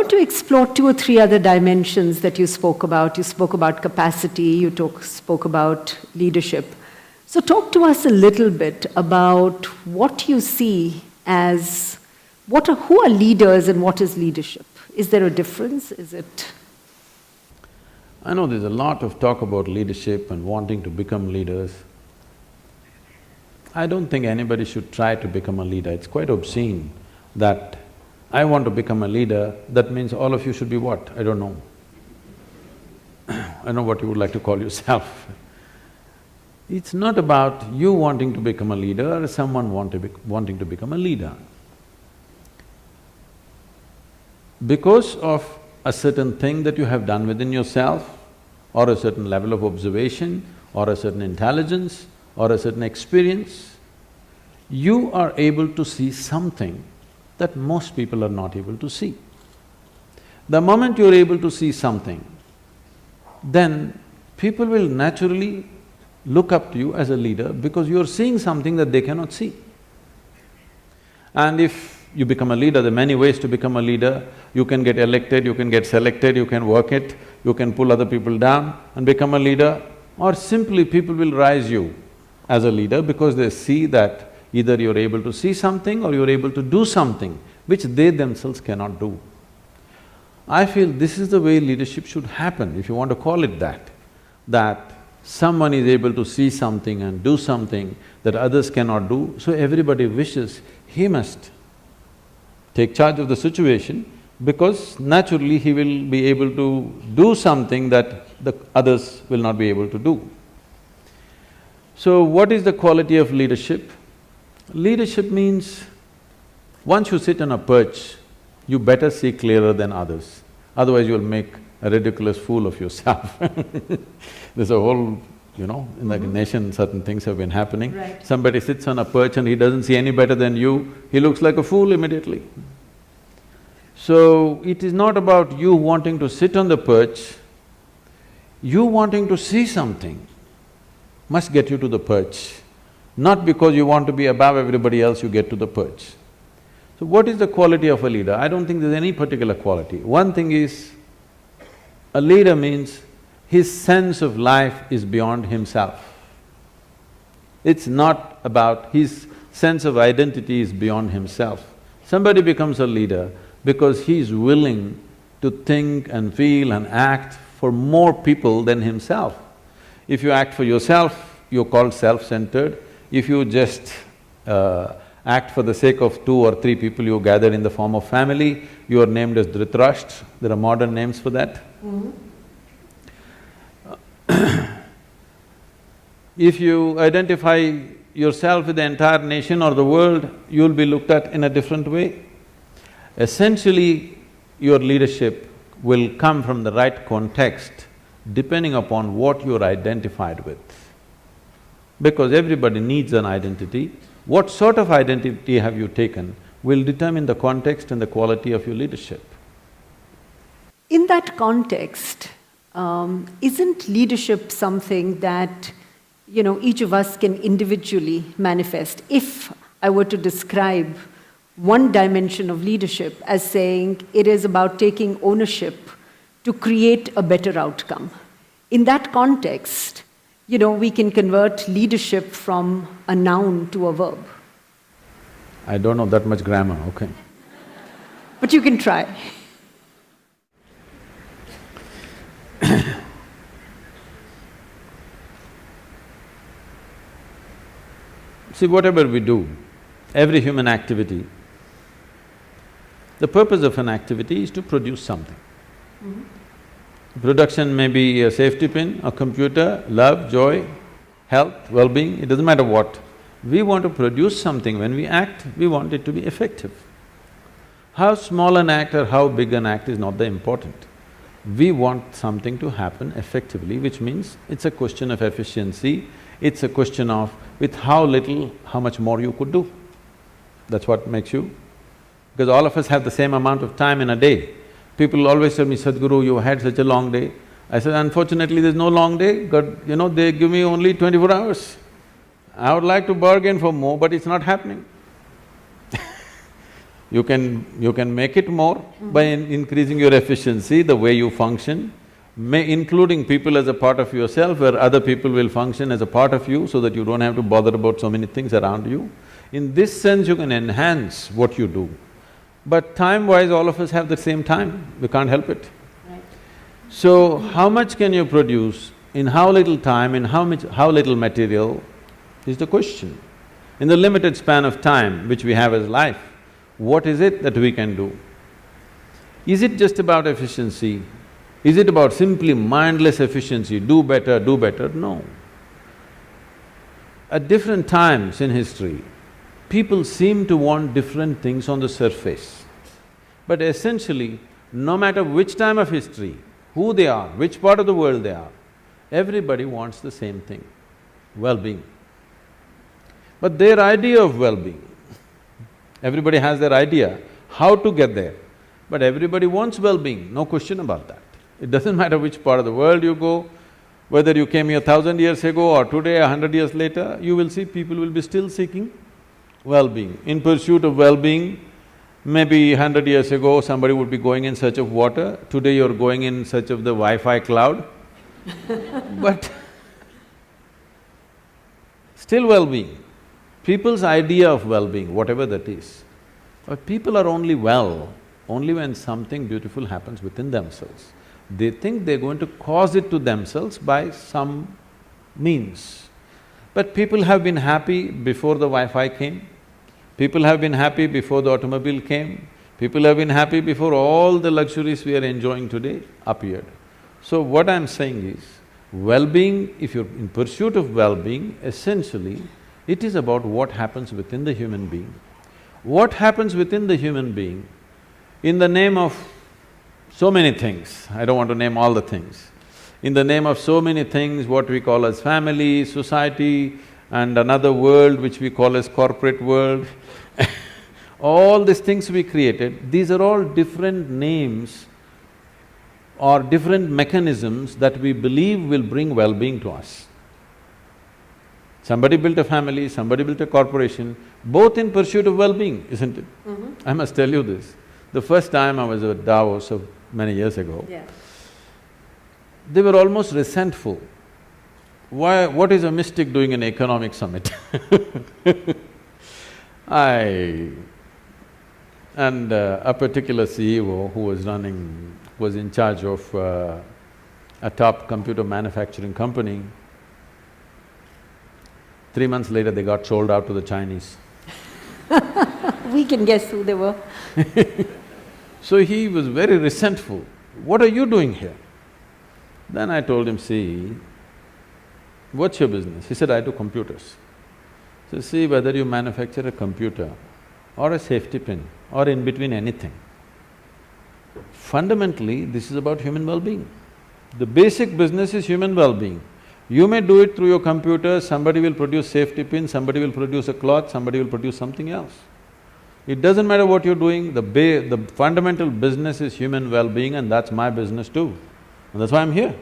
want to explore two or three other dimensions that you spoke about. You spoke about capacity, you spoke about leadership. So talk to us a little bit about what you see as, who are leaders and what is leadership? Is there a difference? Is it… I know there's a lot of talk about leadership and wanting to become leaders. I don't think anybody should try to become a leader. It's quite obscene that I want to become a leader, that means all of you should be what? I don't know. I don't know what you would like to call yourself. It's not about you wanting to become a leader or someone wanting to become a leader. Because of a certain thing that you have done within yourself, or a certain level of observation, or a certain intelligence, or a certain experience, you are able to see something that most people are not able to see. The moment you're able to see something, then people will naturally look up to you as a leader because you're seeing something that they cannot see. And if you become a leader, there are many ways to become a leader. You can get elected, you can get selected, you can work it, you can pull other people down and become a leader, or simply people will rise you as a leader because they see that either you're able to see something or you're able to do something which they themselves cannot do. I feel this is the way leadership should happen, if you want to call it that someone is able to see something and do something that others cannot do, so everybody wishes he must take charge of the situation because naturally he will be able to do something that the others will not be able to do. So what is the quality of leadership? Leadership means once you sit on a perch, you better see clearer than others, otherwise you'll make a ridiculous fool of yourself. There's a whole, in the nation certain things have been happening. Right. Somebody sits on a perch and he doesn't see any better than you, he looks like a fool immediately. So, it is not about you wanting to sit on the perch, you wanting to see something must get you to the perch. Not because you want to be above everybody else, you get to the perch. So what is the quality of a leader? I don't think there's any particular quality. One thing is, a leader means his sense of life is beyond himself. It's not about… his sense of identity is beyond himself. Somebody becomes a leader because he is willing to think and feel and act for more people than himself. If you act for yourself, you're called self-centered. If you just act for the sake of two or three people you gather in the form of family, you are named as Dhritarashtra. There are modern names for that. If you identify yourself with the entire nation or the world, you'll be looked at in a different way. Essentially, your leadership will come from the right context depending upon what you're identified with. Because everybody needs an identity. What sort of identity have you taken will determine the context and the quality of your leadership. In that context, isn't leadership something that, each of us can individually manifest? If I were to describe one dimension of leadership as saying it is about taking ownership to create a better outcome. In that context, we can convert leadership from a noun to a verb. I don't know that much grammar, okay. But you can try. See, whatever we do, every human activity, the purpose of an activity is to produce something. Production may be a safety pin, a computer, love, joy, health, well-being, it doesn't matter what. We want to produce something. When we act, we want it to be effective. How small an act or how big an act is not the important. We want something to happen effectively, which means it's a question of efficiency, it's a question of with how little, how much more you could do. That's what makes you… because all of us have the same amount of time in a day. People always tell me, Sadhguru, you had such a long day. I said, unfortunately there's no long day, God, they give me only 24 hours. I would like to bargain for more, but it's not happening. You can make it more by increasing your efficiency, the way you function, including people as a part of yourself, where other people will function as a part of you so that you don't have to bother about so many things around you. In this sense, you can enhance what you do. But time-wise, all of us have the same time, we can't help it. Right. So, how much can you produce, in how little time, in how little material, is the question. In the limited span of time which we have as life, what is it that we can do? Is it just about efficiency? Is it about simply mindless efficiency, do better, do better? No. At different times in history, people seem to want different things on the surface. But essentially, no matter which time of history, who they are, which part of the world they are, everybody wants the same thing, well-being. But their idea of well-being, everybody has their idea how to get there, but everybody wants well-being, no question about that. It doesn't matter which part of the world you go, whether you came here 1,000 years ago or today, 100 years later, you will see people will be still seeking well-being. In pursuit of well-being, maybe 100 years ago somebody would be going in search of water, today you're going in search of the Wi-Fi cloud but still well-being. People's idea of well-being, whatever that is, but people are only well only when something beautiful happens within themselves. They think they're going to cause it to themselves by some means. But people have been happy before the Wi-Fi came, people have been happy before the automobile came, people have been happy before all the luxuries we are enjoying today appeared. So what I'm saying is, well-being, if you're in pursuit of well-being, essentially, it is about what happens within the human being. What happens within the human being, in the name of so many things, I don't want to name all the things, in the name of so many things, what we call as family, society, and another world which we call as corporate world all these things we created, these are all different names or different mechanisms that we believe will bring well-being to us. Somebody built a family, somebody built a corporation, both in pursuit of well-being, isn't it? I must tell you this. The first time I was at Davos so many years ago, they were almost resentful. Why… what is a mystic doing an economic summit? A particular CEO who was in charge of a top computer manufacturing company, 3 months later they got sold out to the Chinese. We can guess who they were. So he was very resentful. What are you doing here? Then I told him, see, what's your business? He said, I do computers. So see, whether you manufacture a computer or a safety pin or in between anything, fundamentally this is about human well-being. The basic business is human well-being. You may do it through your computer, somebody will produce safety pin, somebody will produce a cloth, somebody will produce something else. It doesn't matter what you're doing, the fundamental business is human well-being, and that's my business too. And that's why I'm here.